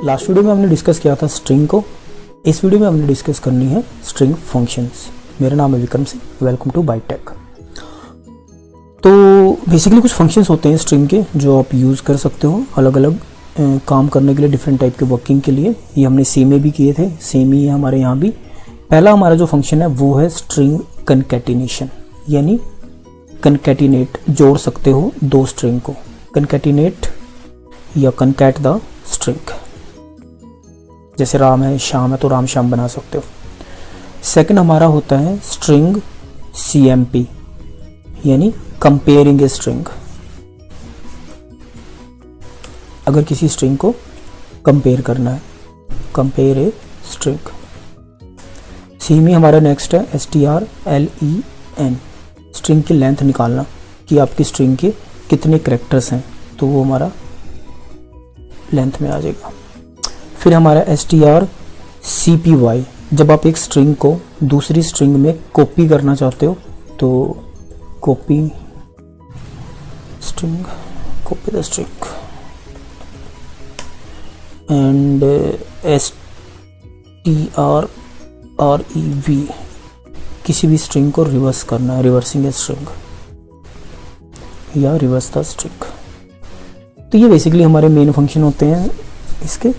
Last video में हमने discuss किया था स्ट्रिंग को। इस वीडियो में हमने डिस्कस करनी है स्ट्रिंग फंक्शंस। मेरा नाम है विक्रम सिंह, वेलकम टू बाइटेक। तो बेसिकली कुछ फंक्शंस होते हैं स्ट्रिंग के जो आप यूज़ कर सकते हो अलग अलग काम करने के लिए, डिफरेंट टाइप के वर्किंग के लिए। ये हमने सी में भी किए थे, सेम ही है हमारे यहाँ भी। पहला हमारा जो फंक्शन है वो है स्ट्रिंग कनकैटिनेशन, यानी कनकैटिनेट, जोड़ सकते हो दो स्ट्रिंग को, कनकैटिनेट या कनकैट द स्ट्रिंग। जैसे राम है श्याम है तो राम श्याम बना सकते हो। सेकंड हमारा होता है स्ट्रिंग CMP, यानी कंपेयरिंग ए स्ट्रिंग। अगर किसी स्ट्रिंग को कंपेयर करना है, कंपेयर ए स्ट्रिंग। सी में हमारा नेक्स्ट है STRLEN, स्ट्रिंग की लेंथ निकालना कि आपकी स्ट्रिंग के कितने कैरेक्टर्स हैं, तो वो हमारा लेंथ में आ जाएगा। फिर हमारा STRCPY, जब आप एक स्ट्रिंग को दूसरी स्ट्रिंग में कॉपी करना चाहते हो तो copy string, copy the string. And STRREV, किसी भी स्ट्रिंग को रिवर्स करना है, रिवर्सिंग ए स्ट्रिंग या रिवर्स द स्ट्रिंग। तो ये बेसिकली हमारे मेन फंक्शन होते हैं इसके,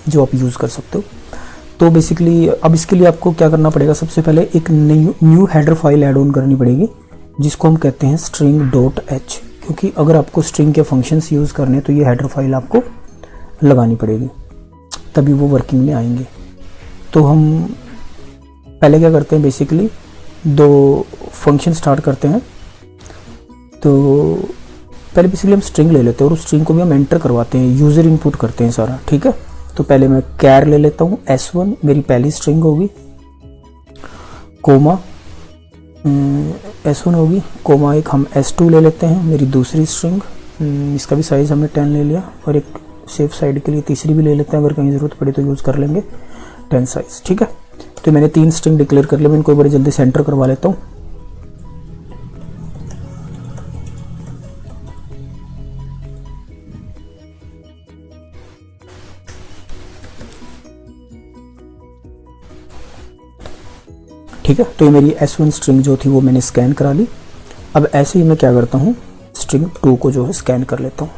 जो आप यूज़ कर सकते हो। तो बेसिकली अब इसके लिए आपको क्या करना पड़ेगा, सबसे पहले एक new header file add on करनी पड़ेगी जिसको हम कहते हैं string.h, क्योंकि अगर आपको स्ट्रिंग के फंक्शंस यूज़ करने तो ये हेडर फाइल आपको लगानी पड़ेगी, तभी वो वर्किंग में आएंगे। तो हम पहले क्या करते हैं, बेसिकली दो फंक्शन स्टार्ट करते हैं। तो पहले बेसिकली हम स्ट्रिंग ले लेते हैं और उस स्ट्रिंग को भी हम एंटर करवाते हैं, यूज़र इनपुट करते हैं सारा, ठीक है। तो पहले मैं कैर ले लेता हूँ, S1 मेरी पहली स्ट्रिंग होगी, कोमा S1 होगी, कोमा एक हम S2 ले लेते हैं मेरी दूसरी स्ट्रिंग, इसका भी साइज़ हमने 10 ले लिया, और एक सेफ साइड के लिए तीसरी भी ले लेते हैं, अगर कहीं ज़रूरत पड़ी तो यूज़ कर लेंगे 10 साइज़, ठीक है। तो मैंने 3 स्ट्रिंग डिक्लेयर कर लिया, मैं इनको बड़ी जल्दी सेंटर करवा लेता हूँ। ठीक है, तो ये मेरी S1 स्ट्रिंग जो थी वो मैंने स्कैन करा ली। अब ऐसे ही मैं क्या करता हूँ, स्ट्रिंग 2 को जो है स्कैन कर लेता हूँ।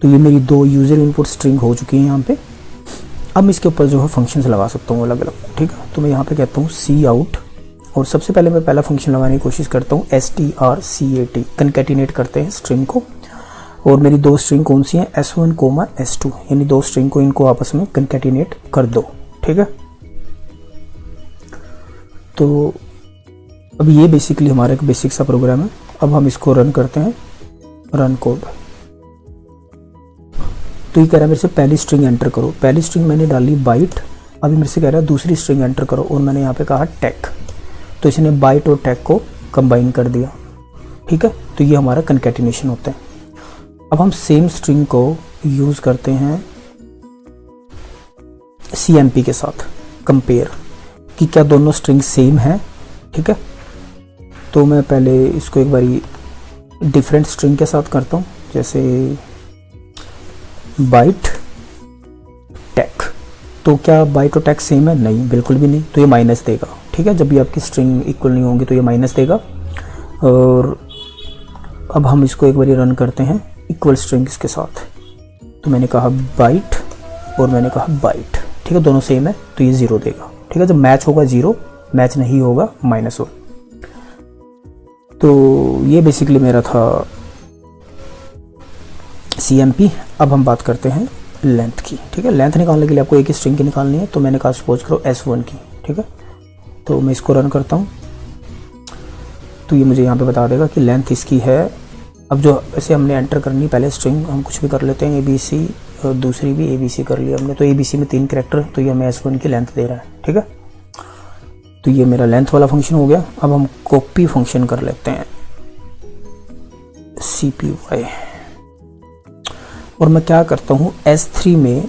तो ये मेरी 2 यूज़र इनपुट स्ट्रिंग हो चुकी है यहाँ पे। अब मैं इसके ऊपर जो है फंक्शंस लगा सकता हूँ अलग अलग, ठीक है। तो मैं यहाँ पे कहता हूँ cout, और सबसे पहले मैं पहला फंक्शन लगाने की कोशिश करता हूँ strcat, कनकैटिनेट करते हैं स्ट्रिंग को। और मेरी 2 स्ट्रिंग कौन सी हैं, S1, S2, यानी 2 स्ट्रिंग को इनको आपस में कनकैटिनेट कर दो, ठीक है। तो अब ये बेसिकली हमारा एक बेसिक सा प्रोग्राम है। अब हम इसको रन करते हैं, रन कोड। तो ये कह रहा है मेरे से पहली स्ट्रिंग एंटर करो, पहली स्ट्रिंग मैंने डाली बाइट, अभी मेरे से कह रहा है दूसरी स्ट्रिंग एंटर करो, और मैंने यहाँ पे कहा टैग, तो इसने बाइट और टैग को कंबाइन कर दिया, ठीक है। तो ये हमारा कनकैटिनेशन होता है। अब हम सेम स्ट्रिंग को यूज़ करते हैं CMP के साथ, कंपेयर, कि क्या दोनों स्ट्रिंग सेम है, ठीक है। तो मैं पहले इसको एक बारी डिफरेंट स्ट्रिंग के साथ करता हूँ, जैसे बाइट टैग। तो क्या बाइट और टैग सेम है, नहीं, बिल्कुल भी नहीं, तो ये माइनस देगा, ठीक है। जब भी आपकी स्ट्रिंग इक्वल नहीं होंगी तो ये माइनस देगा। और अब हम इसको एक बारी रन करते हैं इक्वल स्ट्रिंग्स के साथ। तो मैंने कहा बाइट और मैंने कहा बाइट, ठीक है, दोनों सेम है तो ये 0 देगा, ठीक है। जब मैच होगा 0, मैच नहीं होगा -1। तो ये बेसिकली मेरा था CMP। अब हम बात करते हैं लेंथ की, ठीक है। लेंथ निकालने के लिए आपको एक ही स्ट्रिंग की निकालनी है, तो मैंने कहा सपोज करो S1 की, ठीक है। तो मैं इसको रन करता हूँ, तो ये मुझे यहाँ पे बता देगा कि लेंथ इसकी है। अब जो ऐसे हमने एंटर करनी, पहले स्ट्रिंग हम कुछ भी कर लेते हैं, ABC, और दूसरी भी ABC कर लिया हमने, तो ABC में 3 कैरेक्टर, तो ये हमें S1 की लेंथ दे रहा है, ठीक है। तो ये मेरा लेंथ वाला फंक्शन हो गया। अब हम कॉपी फंक्शन कर लेते हैं, CPY, और मैं क्या करता हूँ S3 में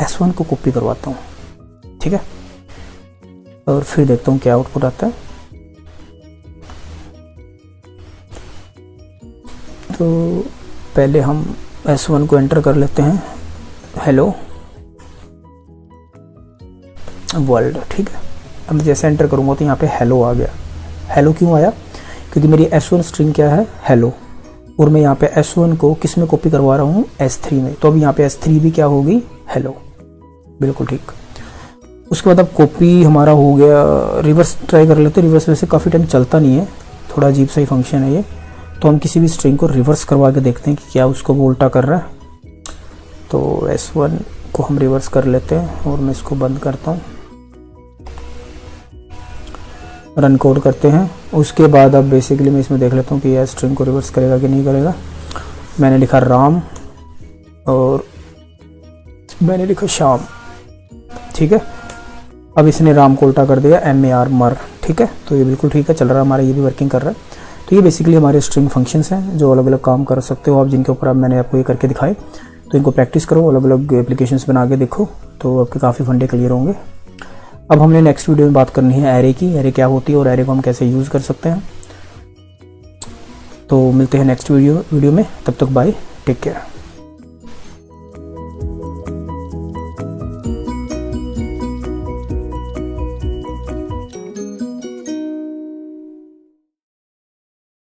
S1 को कॉपी करवाता हूँ, ठीक है। और फिर देखता हूँ क्या आउटपुट आता है। तो पहले हम S1 को एंटर कर लेते हैं, हेलो वर्ल्ड, ठीक है। अब जैसे एंटर करूँगा तो यहाँ पे हेलो आ गया। हेलो क्यों आया? क्योंकि मेरी S1 स्ट्रिंग क्या है? हेलो, और मैं यहाँ पे S1 को किस में कॉपी करवा रहा हूँ? S3 में। तो अब यहाँ पे S3 भी क्या होगी? हेलो, बिल्कुल ठीक। उसके बाद अब कॉपी हमारा हो गया। रिवर्स ट्राई कर लेते हैं। रिवर्स वैसे काफ़ी टाइम चलता नहीं है, थोड़ा अजीब सा ही फंक्शन है ये। तो हम किसी भी स्ट्रिंग को रिवर्स करवा के देखते हैं कि क्या उसको वो उल्टा कर रहा है। तो S1 को हम रिवर्स कर लेते हैं और मैं इसको बंद करता हूँ, रन कोड करते हैं। उसके बाद अब बेसिकली मैं इसमें देख लेता हूँ कि यह स्ट्रिंग को रिवर्स करेगा कि नहीं करेगा। मैंने लिखा राम और मैंने लिखा श्याम, ठीक है। अब इसने राम को उल्टा कर दिया, MAR मर, ठीक है। तो ये बिल्कुल ठीक है, चल रहा है हमारा, ये भी वर्किंग कर रहा है। तो ये बेसिकली हमारे स्ट्रिंग फंक्शंस हैं जो अलग अलग काम कर सकते हो आप, जिनके ऊपर अब मैंने आपको ये करके दिखाए। तो इनको प्रैक्टिस करो, अलग अलग एप्लीकेशंस बना के देखो, तो आपके काफ़ी फंडे क्लियर होंगे। अब हमने नेक्स्ट वीडियो में बात करनी है एरे की, एरे क्या होती है और एरे को हम कैसे यूज़ कर सकते हैं। तो मिलते हैं नेक्स्ट वीडियो में, तब तक बाय, टेक केयर।